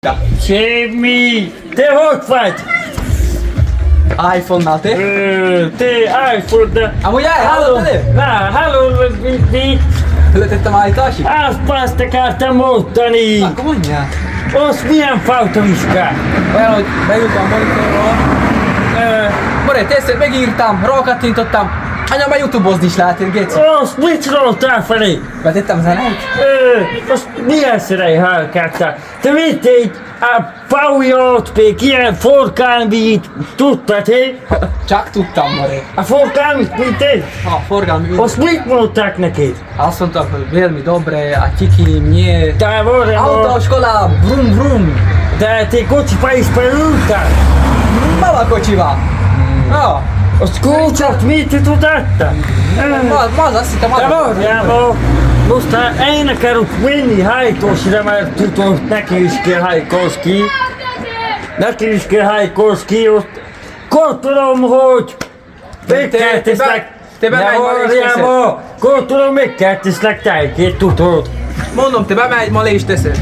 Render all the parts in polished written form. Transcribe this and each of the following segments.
Semmi! Te hogy vagy? iPhone-nál te? Te iPhone, de... Amúgy Halló! hallottad? Halló, mi? Föltettem állításig? Azt akartam mondani! Akkor mondjál. Azt milyen fajta vizsgál? Olyan, hogy beültem a monitorról. Boré, teszed, megírtam, rákattintottam. Anya, már YouTube-ozni is lehet, én géci. Azt mit szóltál felé? Betettem zenét? Azt milyen szerej hallgattál? Te mit így a Paujot, még ilyen forgalmit tudtad, hé? Csak tudtam, Boré. A forgalmit mit én? Ha, forgalmi. Azt mit mondták neked? Azt mondtak, hogy velmi dobre, a tiki, mie. Te volna Autoškola, brum brum. de te kocsiba is beültál? Mala kocsival. Ja. Azt kulcsot mit tudatta? Ma az azt hittem, Te az. várjál, most én akarok menni hajtósra, mert tudod, neki is kell hajkózni. Neki is kell hajkózni, ott gondolom, hogy megkerteszlek. te bemegy ma és teszed. Gondolom, megkerteszlek tejkét, tudod. Mondom, te bemegy, ma le is teszed.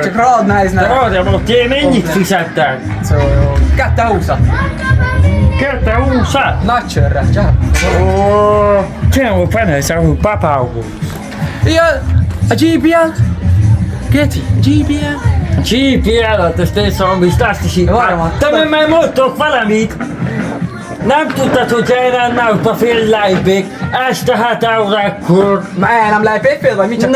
Csak rád De néznek. várjál, te mennyit fizettek? Szóval, 220-at. 220. Nagy csörre, csak. Ciao, pensa, papau. Ja, a GBL? Geci, GBL? GPL-et, ezt én szóval biztos is így. Várjál, Te már mondtok valamit. Nem tudtad, hogy én ennek a fél live-ig, este 7 órakor. Nem lehet fél vagy mit csak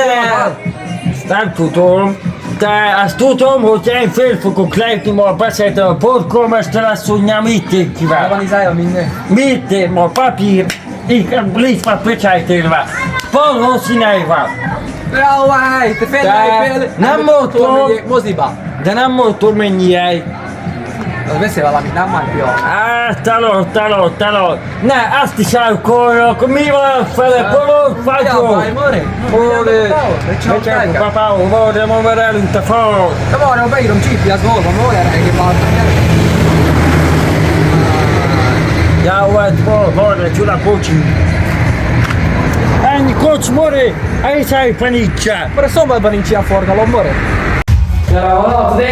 Nem tudom. De azt tudom, hogy én fél fogok lépni, ma beszéltem a polgármester asszonnyal, mit én kíván. Organizálja minden. Mit én, ma papír, itt van pecsájtélve. Valószínűleg. Jaj, te fél. Nem mondtam. Moziba. De nem mondtam mennyi hely. Az beszél valamit, nem már jó. Talán. Ne, azt is elkorok, mi van fele, polog vagyok. Becsákom, papá, volna, ma már elünt a fal. De várjál, beírom GPS-be, hol van, hol jár engem már. Ja, volna, csula kocsi. Ennyi kocs, more, egy szépen így. Már a szombatban nincs ilyen forgalom, Boré. Era volata te?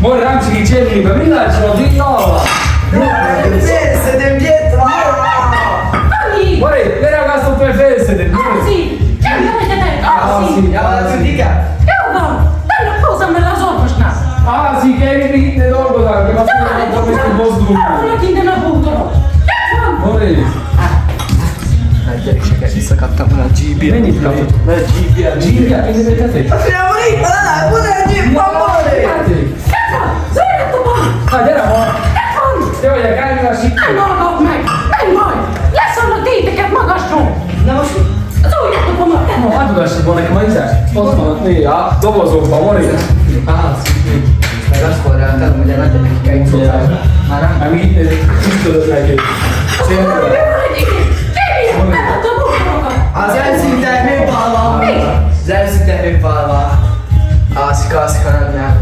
More non ci dicevi, ma villaggio di nuovo! Siete dietro! More, le ragazze sono perfette del Ah sì, che mi avete detto? Ah sì, Ja, wat doet die kant? danno cosa me la so facendo. Ah sì, che eri lì te dopo da che ma non questo posto. Non ti ne butto. More, Gyerekeket visszakaptam volna a GBL. mennyit kapott? GBL, che ne te? Siamo lì, guarda, guarda, Jim, amore! Ah, gyere ma! Te vagy a kárnyalás itt? Nem hallgat meg! Nem baj! Leszarnak titeket magasról! Na most Szóljatok a magát! No, hát tudásod van nekem a izás? Ott van ott néha, a dobozokban, More. Meg azt forráltam, hogy a nagyobb neki kell inszolálni. Már nem? Hát mit tudod neki? az elszinte megpalva! Az elszinte megpalva! Aszka, nem nyár.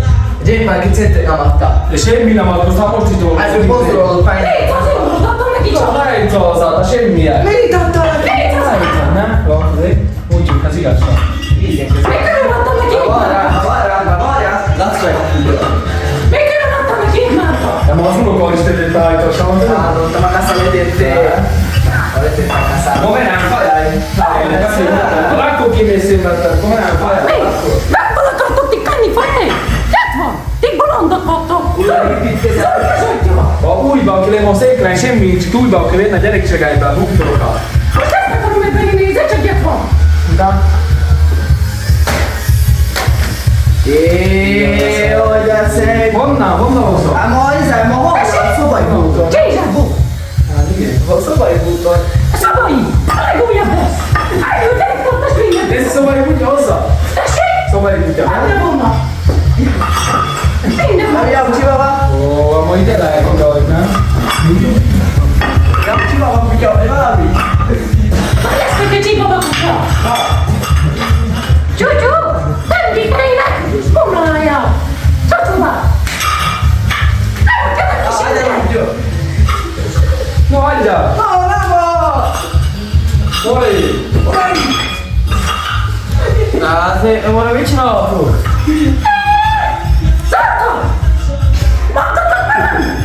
Jim már kicsit nem adta. De semmi nem ad, most itt Ez a pozról fájni. Légy az én mutattam neki csak! Lejtolzat, a semmilyen. Mit adta neki? Nem? Jó, úgy, ez igazság. Még külön adtam neki egy márta! Várjál! Látszol egy Még külön adtam neki egy márta! De ma az unoka is tényleg beállítással van. Mondtam, a kassa vedette. Vedette a kasszát. Come nem fajaj? A lakókímészén vettem, come nem fajaj? Mi? Megből akartok ti kenni fejé? Itt van! Ti bolondok vagytok! Ha újban kell a széklen, semmi nincs, újban kell lenni a gyerekségeiben, buktorokat. Most ezt akarom meg nézni, csak itt van! Jéééé, hogy a szép! Honnan hozol? Hát ma hiszem, ma hol van a szobai bútor? Jézsából! Hát igen. A szobai bútor. Szabai! A legújabb lesz! Eljöttek ott a streamet! Ez szobai kutya hozzá? Tessék! Szobai kutya. Hát ne volna! Minden Nem, van! jam chihuahua? Ó, ma ide lehet gondolni, nem? Jam chihuahua kutya, vagy valami? Ha lesz neki csípa bakutya! Csúcsú! Nem kiknének! Bomlalájál! Csúcsúba! Elmondjanak is Ah, de innen! nem jó. No, hagyja! No, nem van! Szobai! Hát, ma mit csinálhatunk? Szárj!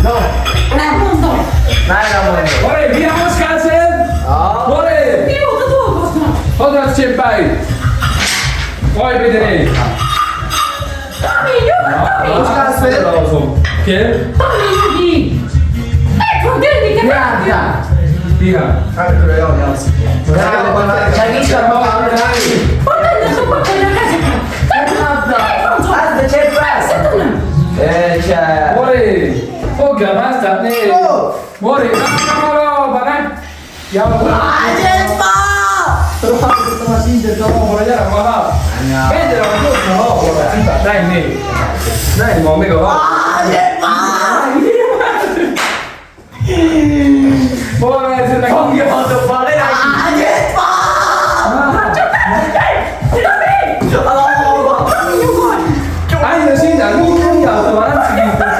Nem mondom. Nem mondom. Moré, viamos Kászen! Moré! Mióta dolgoznak? Hadd cséppáig! Vaj, Bédené! Tami, nyugodj, Tami! Feladozom. Kér? Tami, nyugodj! Meg van, gyere, te Jártál. Piha. Amikor jól nyomsz. Segíts a magad, Rámi. Hogy mennek a bakonyra ezeket? Hát, de cseppász. Csepp. Moré! Fogja, basta, né! Moré, nem arra, nem! Ja, Rohadtam a szintet a lóból, gyere maga! Menjél a nyugtra a lóból, cipát, nem még! Nem van még a lóból! Hol mehetsz ennek? Fogja mondom, van egy Állj a szinten, nyugjátok, nem szigítok!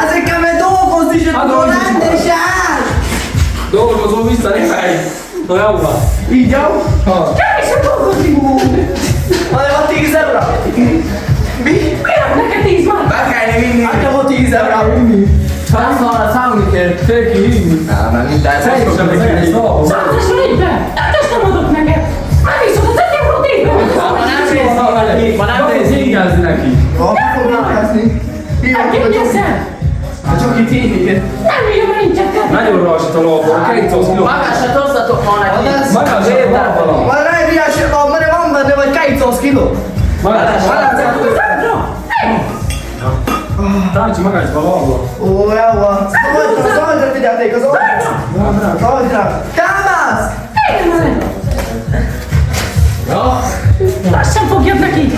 Ezekkel meg dolgozni se tudom rendesen! Dolgozó vissza, ne fej! Na jó van! Így jó? Ha! Hanem a 10 euró! Mi? Neked 10 van? Be kellene vinni! Adja a 10 euró! Számolni kell! Féki hívni! Nem, minden Szerintem az egész dolgozó! Számosra egyben! Ezt nem adok neked! Megviszod az 1 eurót évben! Ma nem nézik! Ingázni neki! Elkényezzel! Csak itt így. Nem írja, mert nincsen kedve! Nagyon rajsít a lóból, 200 kiló! Magásat hozzatok ma neki! Magásat a lóból! Van rá egy ilyes, mert van benne vagy 200 kiló! Magásat! Táncsi magásba a lóból! Ó, jó van! Szoljdra figyelték az oldalt! Szoljdra! Támasz! Igen, Ja? lassan fogjad neki!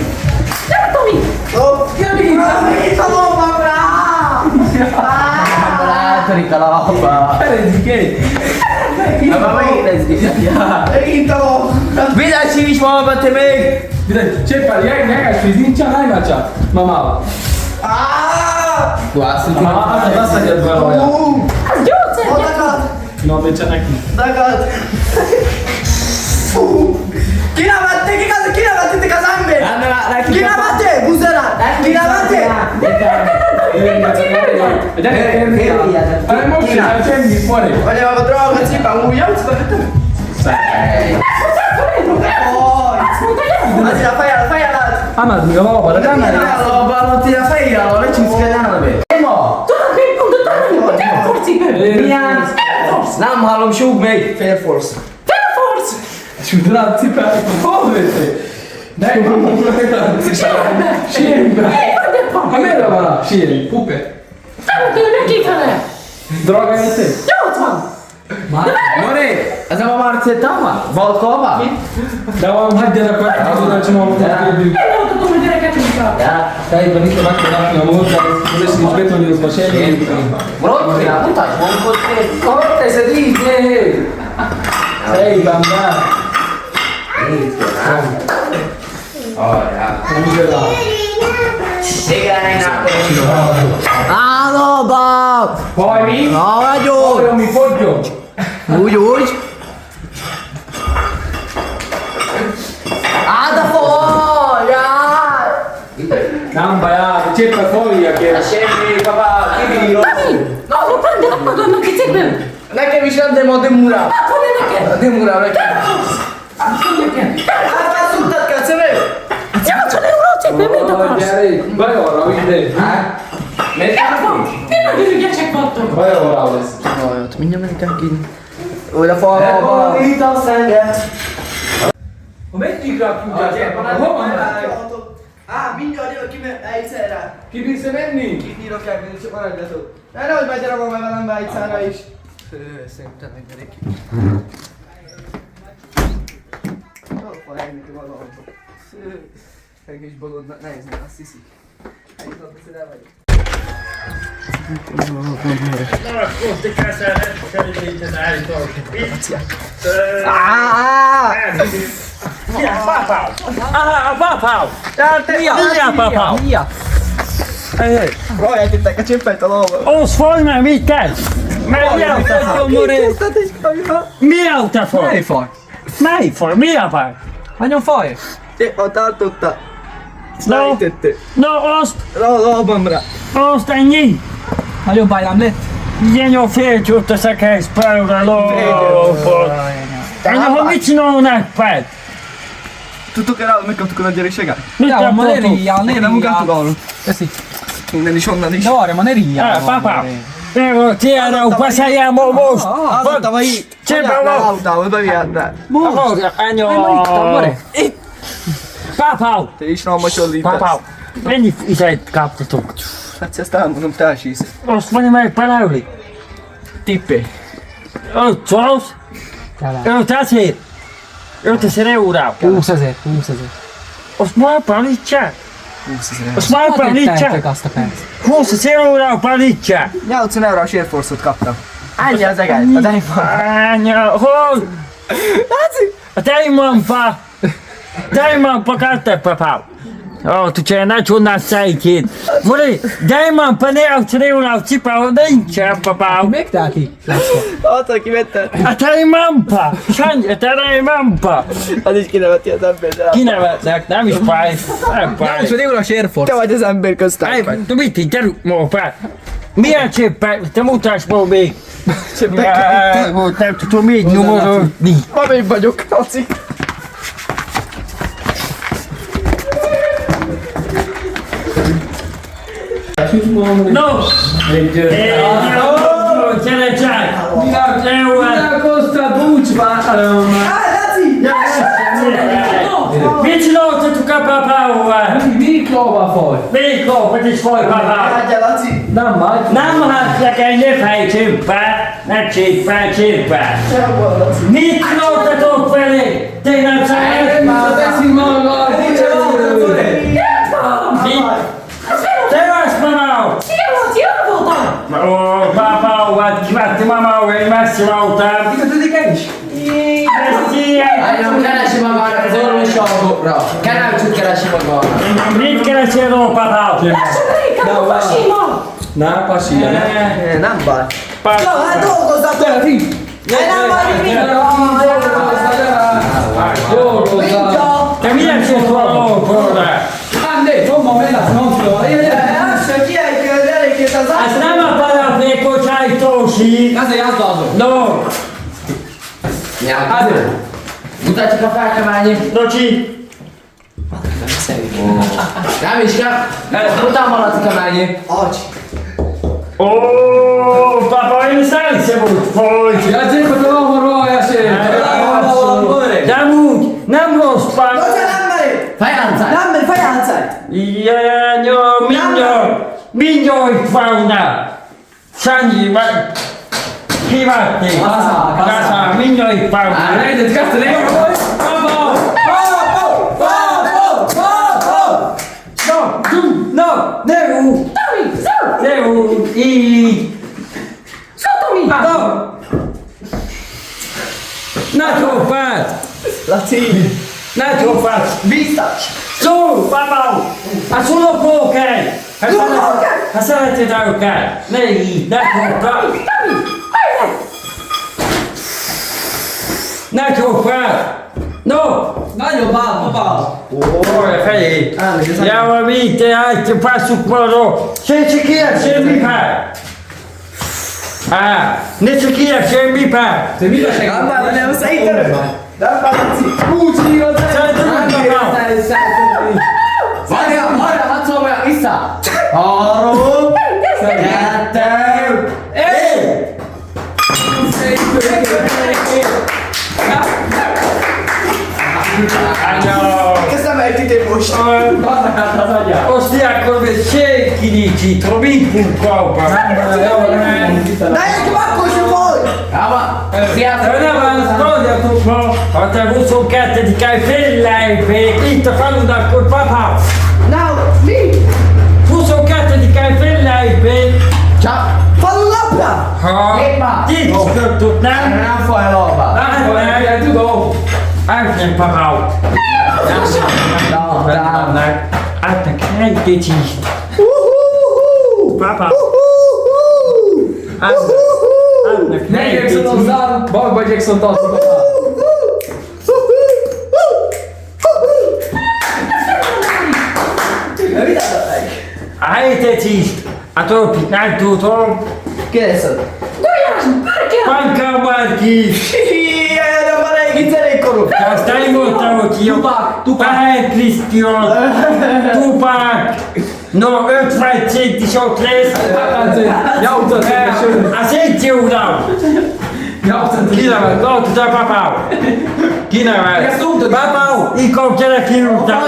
Gyere, Tomi! Itt a lomban rá! Rátörik a lába! Ferenci két! Itt a lomban! Vidás is van, te még! Bizony, cseppel, jeges víz nincsen, nem már csak! Mama! Mama, azt adjad be olyan! Az gyógyszer! Odakat! Na, becse neki! Odakat! Kinevettétek az embert! Kinevettél, buzerát! Kinevettél! Gyere, kérni! Hát most sem, semmi, Mari! Anya, a drága cipám új játsz? Azért a fejelet! Amaz, még a lóból, de nem Milyen állapban, hogy a fejjel, ne csúszkál be! Emma! Tudod, mit mondott Tomi? Hogy Air Force cipő! Milyen? Air Force! Nem hallom, súg még! Fair Force! Air Force! Csudrát cipelek, hol vettél? Ne, sírjbe! Ha merre van a sírj? Pupe? Nem tudom, meg kifele! Drága jöttél? 80! Mori, ez a Marcetama? Valkova? De van, hagyjanak meg, az oda csomagolom, hogy kérdünk. Én nem tudom, hogy gyereket inkább! Fejben itt meg kell rakni a módot, az is nincs betonyozva semmi. Mutatj, mondod ki! Hogy teszed így, néhé? Fejben be! Állóba! Haj, mi? Na vagyok! Hajjon, mi fogjon? Úgy. Nem baj, cséppel fogja kérem. Semmi, papá, kibírom. Tomi! Ahol rendelek magadnak egy cipő! Nekem is rendem a demura. Hát van neked! A demura nekem. Air Force! Hát van neked! Hát már szoktat kell, szemő. 80 euró cipő, mit akarsz? Gyere, bajorra, vidd. Miért Air Force! Tényleg ürügyesek vagytok! Bajorra lesz. Vajot, mindjárt mennek ki. Oda falva. Itt a szenget. Ha meddig rakjuk a gyermek? Hol van? Mindjárt jövök ki egyszerre. Ki bírsz menni? Kibírok elvinni, csak maradjatok. Nehogy majd gyere volna velem be egyszerre is. Szerintem megnyerik. Hol elvinni valahol. Egy kis bolondnak nehéz, azt hiszik. Eljutott, hogy el vagyok. Narakozdi kezelhet, kerülített állítólag. Papau! Papau! Milyen papau? Rajjátittek a csippet a lóval. Osz, fogj meg, mit kell? Mi a te faj? Mi a te faj? Mely faj? Mely faj? Mi a faj? Nagyon faj? A tartotta. No, Szállítette. no, azt, Lábamra. azt ennyi. Nagyon bajlám lett? Jenyo félcsútt a szekhez pálra lópot. Anya, ha mit csinálnak pár? Tudtok erre, megkaptuk a nagy gyerekséget? Mit Ja, ma ne kaptatok? ríjjál, ne Nem munkáltuk ríjjál. arról. Köszi. Innen is, onnan is. De arra, ma ne ríjjál. Papá, pero tiéd pasáljál most! Adottam a hit. Csipem Anyád van! autához bevihetne. Ahhoz, anya! Papá! Te is rammasodlítasz. Papá! Mennyi izet kaptatok? Hát ezt elmondom, te elsísz. Azt mondja meg Palauli. Tippé. 500? 5000? 5000 euró. 20 000, 20 000. Azt már panítsák? 20 000. Azt már Tettek panítsák? azt a pénzt. 20 euró panítsák? 80 eurós Air Force-ot kaptam. Ennyi az egész. Az iPhone. Anya, hol? A Daimanpa! Daimanpa karte papá! O, tu c'è una giornata sai che... Vorrei... Daimanpa ne ho 3 euro cipa, non c'è papá! Még te ki? Hát, aki vette. A Daimanpa! Sanyi, a Daimanpa! Az is kineveti az ember. Kinevetnek, nem is fáj. Nem fáj. 90 eurós Air Te Force. vagy az ember köztársak. Tu mit, gyerünk ma, pár! Milyen cséppel? Te mutasd ma még! Nem tudom így nyomorolni. Ma én vagyok, Laci. No! Gyere, Jack! Nyilatkozta búcsvállalom. Mit csináltatok a papával? Miklóba folyt. Mikor, hogy is volt papá? Hagyja, Laci. Nem vagy. Nem hagyják egy fejcsőbe, ne csépel csépel. Mit csináltatok velé? Te nem szereted? Már teszik maga. Te azt mamá! Jól voltam! Ó, papá, vagy kiválti mamá, hogy messzi voltál. Kötődik el is? Anyám, keresi magának az orvosalgókra. Kerámcsút keresi magának. Mit keresél, ó, papá? Lássuk, a pasima! Nem, pasi. Nem baj. Hát dolgozzatok! Nem Dolgozzál. te milyen csinálsz volna, ó, porra? Andé, tomma mellett non tudom. Ez nem a paraplékos ajtósi. Ez egy azdalzó. No, Nyelv. Mutatjuk a felkemányi. Rocsi. Nem is kell. Utána maradt a kemányi. Ó, papá, én szállsz volt folyt. Ja, gyerek, hogy van rohajasé. Nem úgy, nem rossz pár. Fejláncát. Jaj, mindjárt vannak. Sanyi, vagy kivatni. Kassa, mindjárt vannak. Egyet kezdte, nem vagy? No, ne úgy, Tomi, szó! ne úgy, így. Szó, Tomi! No. Ne csófáld, Laci. ne csófáld. Biztos. Szó, papá, a szulokból kell. Ha szereted, akkor kell. Ne így, ne csófáld. Tomi, hajrá! Ne csófáld. No. Nagyobb áll, apa. Ora, fejé! Ja, valami, te hát, passzuk marra! Se csak ilyen, semmi pár! Ne csak ilyen, semmi pár! Te mit a segít? Nem baj, nem szerintem. Nem baj, Laci. Úgy hívod, Várjál, hadd szólja vissza. 3, 2, Kezdem egy idén most. Azt akkor még senki nincs itt, ha mit munkában? De egy akkor sem volt. De nem az, mondjatok ma, ha te 22-án félelmék itt a falun, akkor papá! Na, mi? 22-án félelmék! Falulapra? Ha itt szoktuk, nem? Nem faj a lábát. Nem, tudom! Átnek papá! Átnek egy kicsit! Papá! Ne Jackson hozzá, Bagba Jackson tartott. A helyet is, a trópit nem tudom. Ki lesz az? Gulyás, perché? Pankár Márki. Jaj, a régi zenékorú! Aztán én mondtam, hogy jó. Pál Krisztián. Tupák. No, 50 cent is ott lesz. Jautat, A szétsi uram. jautat. Kinevel, ott a papáv. Kinevel. Ezt tudod? Papáv, ikon gyerek írtam.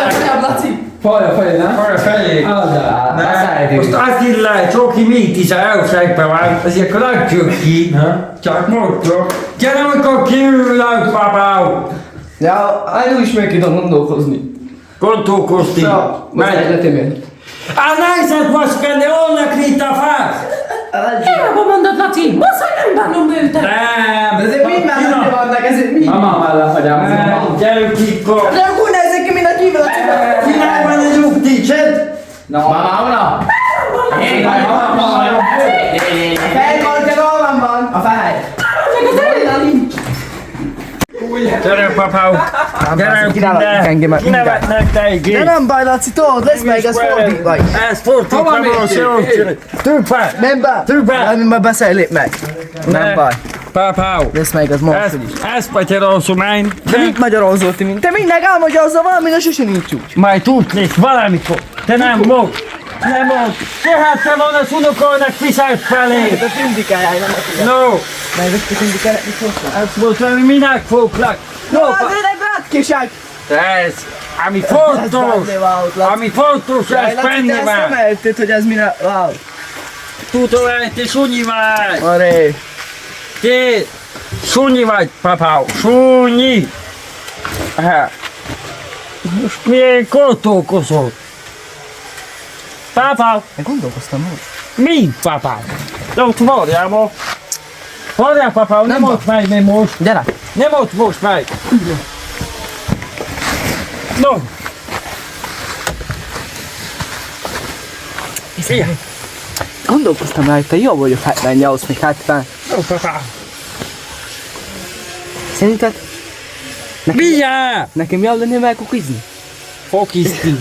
Falja felé, nem? Arra felé. Áldá. Most azt írja, Csoki mit is a elszegbe van, azért rakjuk ki. Csak mondtok. Gyere, amikor kiülök, papáv. Ja, én is meg tudom gondolkozni. Gondolkozni. Ja, most egyetem én. A nejszed most kenni, onnak itt a fász. Hiába mondod, Laci, basz, hogy nem bánom őtet. Nem. Ezért mind mellette vannak, ezért mind. Mama mellett hagyám. Nem, gyerünk itt. De akkor nézzek ki, mint a kívül a cipőt. Király van egy útticsed? Mama. Fejmarke rólam van, a fej. Gyere, papáv. Gyere, kinevetnek te egy De gép. nem baj, Laci, tudod, lesz meg, ez fordítva is. Ez fordítva Hova van, mentél? jó csinálj. Tűpá. Nem baj. Tűpá. Nem, majd beszéljük meg. Nem baj. Papáv. Lesz meg, az most is. Ez magyarázom én. De mit magyarázol ti mind? Te mindnek elmagyarázol valamit, de sose nincs úgy. Majd tudnék valamikor. Te nem most. Nem most. Tehát te van az unokolnak viszont felé. De tindikájál, nem a No. Majd ezt a tindikáját mit hoztál? Ezt most valami minek foglak. No. No, hát őnek rátkiság! Ez. Ami fontos. Ami fontos, ez benne Te ezt nem van. érted, hogy ez mire... Wow. Tudom, hogy te sunyi vagy. Aré. Te sunyi vagy, papáv. Sunyi. Most milyen gondolkozol? Papáv. Én gondolkoztam most. Mi, papáv? De ott várjál ma. Várjál, papáv, nem ott megy még most. Gyere. Nem ott most megy. No. Szia. Gondolkoztam rajta, jó vagyok 78, még 70. Jó, papáv. Szerinted Milyen? nekem jól lenne megkukizni? Hokiszti.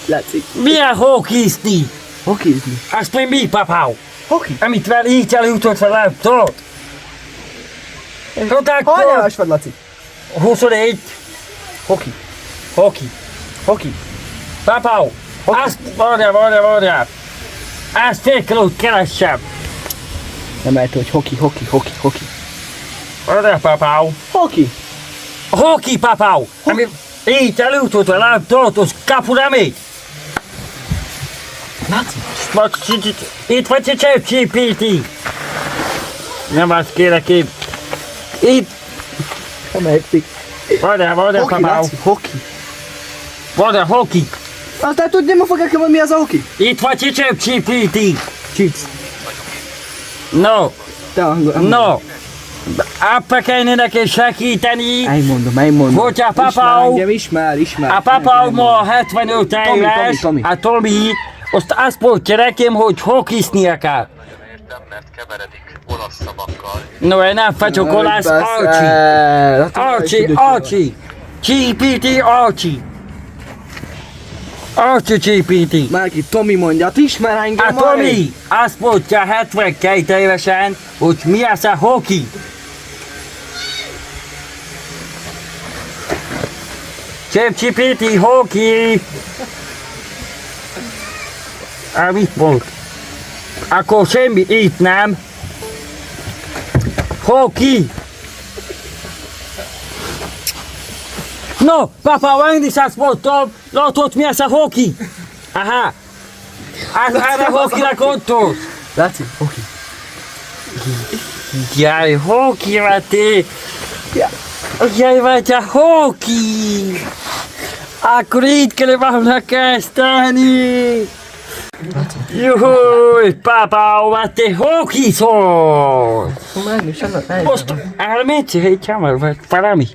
Látszik. Milyen hokiszti? Hokizni? Azt még mi, papáv? Hoki? Amit vele így eljutott fel, tudod? Hol éves vagy, Laci? 21. Hoki. Hoki. Hoki. Papáv. Azt, várjál. Azt fél kilót keressem. Nem érted, hogy hoki. Várjál, papáv. Hoki. Hoki, papáv. Ami így eljutott fel, tudod, az kapura még. Laci. Itt vagy egy csépíti. Nem azt kérek én. Itt. Nem értik. Várjál, Hoki, papáv. Laci. Hoki. Várjál, hoki. Aztán tudni, ma fogják, hogy mi az a hoki? Itt vagy egy csépíti. Chips. No. Te angol. No. Apa kellene neki segíteni. Elmondom. Hogyha Ismer papáv, engem, ismer. a papáv ma 75 éves, Tomi. a Tomi, azt azt mondja nekem, hogy hokisznia kell. Értem, mert keveredik olasz szavakkal. No, én nem vagyok olasz, Archie. Csípíti, Archie. Archie csípíti. Márki, Tomi mondja, ismer engem. A Tomi azt mondja 72 évesen, hogy mi az a hoki. Csípíti, hoki. Mit mond? Akkor semmi itt nem. Hoki. No, papa, én is azt mondtam, látod mi az a hoki? Aha. Erre hokira gondolsz? Laci, hoki. Jaj, hoki vagy te. Jaj, vagy a hoki. Akkor így kell volna kezdeni. Juhuj, papa, vagy te hoki szól. Most elmész egy hamar, vagy valami?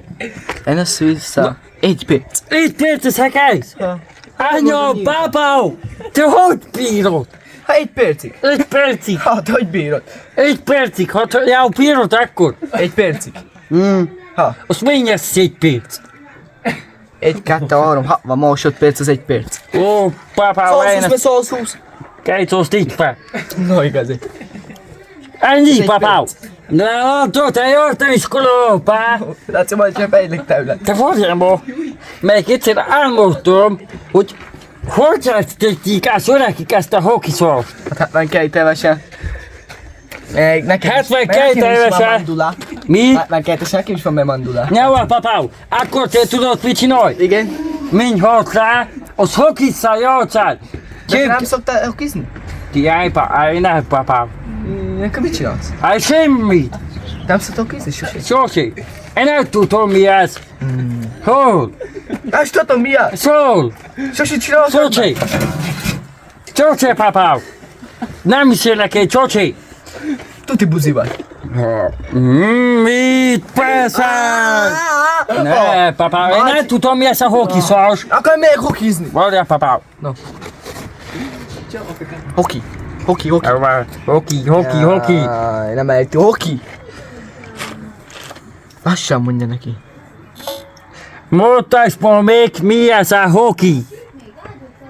Én ezt vissza. Egy perc. Egy perces egész? Anya, papa, te hogy bírod? Ha 1 percig. 1 percig. Hát, hogy bírod? 1 percig. Hát ja, bírod akkor. 1 percig. Ha. Azt mindjárt 1 perc. 1, 2, 3, 60 másodperc az 1 perc. Ó, papá, 120 meg 120. Kejtózt itt fel. No, igazi. Ennyi, egy papá. Na, tudod, te jártam iskola, pá. Laci, majd csak fejlek tőle. Te várjál ma. Melyik egyszer álmodtam, hogy tették át nekik ezt a hokiszort. Hát 72 évesen. Meg nekem 72 évesen. mandula. Mi? 72 es nekem is van mandula. Nyilván, papá, akkor te tudod, mit csinálj? Igen. Menj hozzá, az hokisszal játszál. De te nem szoktál hokizni? Jaj, ne, papá. Nekem mit csinálsz? Hát semmit. Nem szoktál hokizni? Sose. Sose. Én nem tudom mi ez. Hol? Nem is tudom mi az. Szól. Sose csinálsz? Sose. Sose, papá. Nem beszélek egy sose. Tuti buzi vagy. Mit persze? Ne, papá, én nem tudom mi ez a hokiszás. Akar még hokizni? Várjál, papá. Hoki. Hoki. Hoki. Jaj, nem elejti. Hoki. Lassan mondja neki. Mutasd még mi ez a hoki.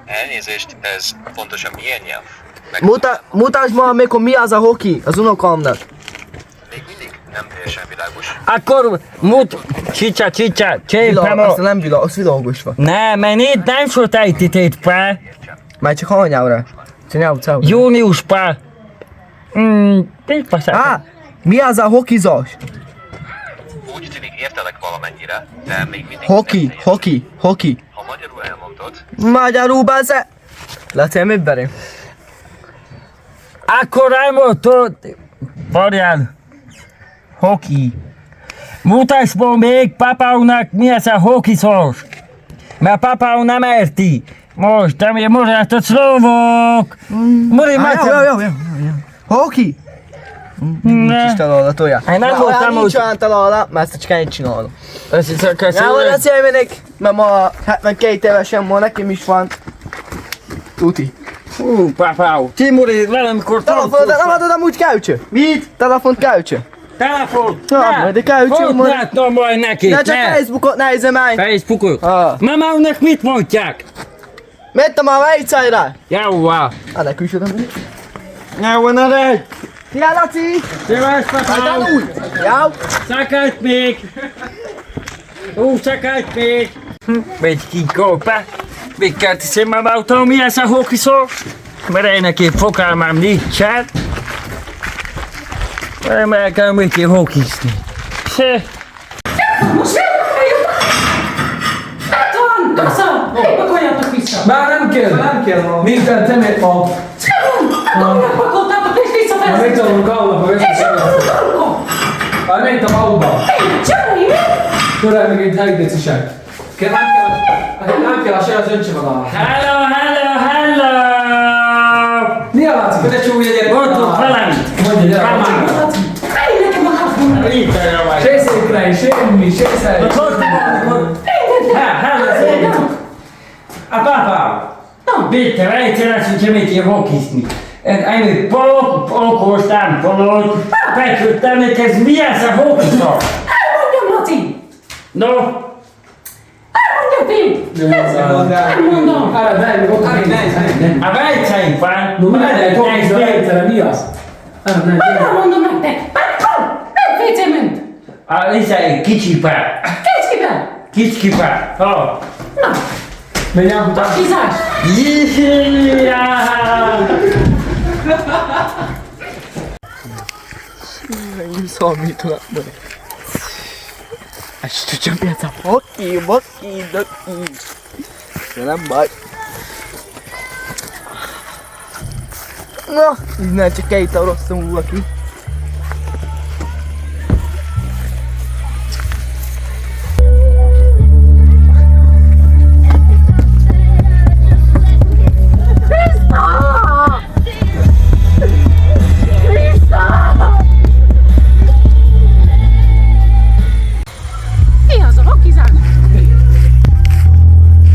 Elnézést, ez pontosan milyen nyelv? Mutasd ma, amikor mi az a hoki az unokámnak. Még mindig nem teljesen világos. Akkor csicsa, Azt csépem. nem világos, az világos van. Nem, mert itt nem szólt ejtítét, pá. Már csak hanyára. Csinálj. Júniusban. Mit pasál? Mi az a hokizás? Úgy tűnik értelek valamennyire, de még mindig nem teljesen. Hoki. Ha magyarul elmondod, Magyarul baze. Laci, mit berém? Akkor elmondtad. Várjál. Hoki. Mutasd még papáunak mi ez a hokiszós. Mert papáu nem érti. Most, te mi mondhatod szlovok. Jó. Hoki. Kis találda tojá. Én nem voltam, nincs hogy... olyan találda, mert ezt csak ennyit csinálom. Ez is a Ja, van az élmének, mert ma 72 évesen ma nekem is van. Tuti. Hú, papáu. Timuri, velem, mikor Telefon, de nem adod amúgy káucső. Mit? Telefont káucső. Telefon. Ja, de káucső Hogy mondja. látom majd neki? Ne csak Facebookot nézze meg. Facebookot. Ah. Mamának mit mondják? Mettem a vejcajra. Jóvá. Ah, ne külsődöm. Jóvá, ne regy. Szia, Laci. Szívás, papáu. Jó. Szakálj még. Szakálj még. Megy ki, kópa. Még kell tiszem mamától, mi ez a hokiszó? Mert én neki fogalmam nincsen. Nem el kell még ki hokizni. Most itt van! Kassa! Hé, pakoljátok vissza! Már nem kell. Minden temét ma. Pakoltátok és visszafele! Már megtanulunk alapba És akkor Már mentem autóba. Hé, csinálj, mi? Körül meg egy helydecisen. Nem kell a se az öncse van. Hello! Mi a Laci? Te csúly egyet. Voltunk velem. Mondja, gyere. Állj nekem a házban! Itt a vagy. Se székre, semmi, se székre. A papá. Bitte, egyszer hogy mit kell hokizni. Én okostam polót. Beküldtem, hogy ez mi ez a hokiszó? Elmondjam, Laci! No, Elmondjam, Pim! Elmondom! a vejceink van. No, menj, hokizni a helytelen, mi az? Elmondom nektek! Nem WC ment! A izai kicsipár. Kicsivel! Kicskipár. Ha. Na, Menj alkután. kizás! Nem számítanak. Ezt csak miért a hoki, döki. De nem baj. Na, innen csak egy rosszul aki. Mi az a hokizás?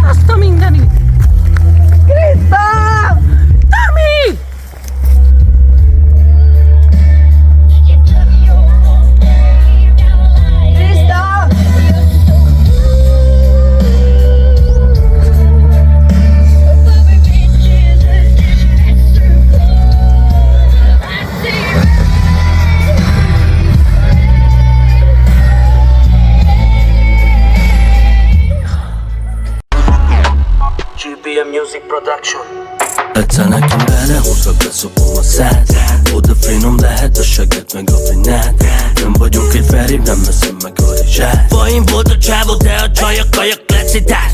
Azt a mindenit! Krista! Tami! Egyszer nekem belehozva, beszopom a szád. Oda finom lehet a seget meg a finát. Nem vagyok egy felébb, nem veszem meg a rizsát. Faim volt a csávó, de a csajak kajak lecitás.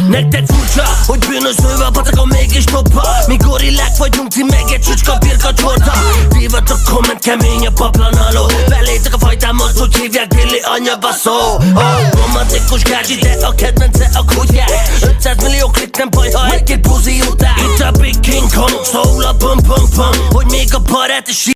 Nektek furcsa, hogy bűnözővel pacakon mégis toppa. Mi gorillák vagyunk, ti meg egy csücska birka csorta. Dívat a komment, kemény a paplanaló. Belétek a fajtámat, hogy hívják Billy anya baszó. Romantikus gázsi, de a kedvence a kutyák. 500 millió klik nem baj, ha egy-két buzi után. Itt a Big King Kong, szól a bum bum bum, hogy még a barát is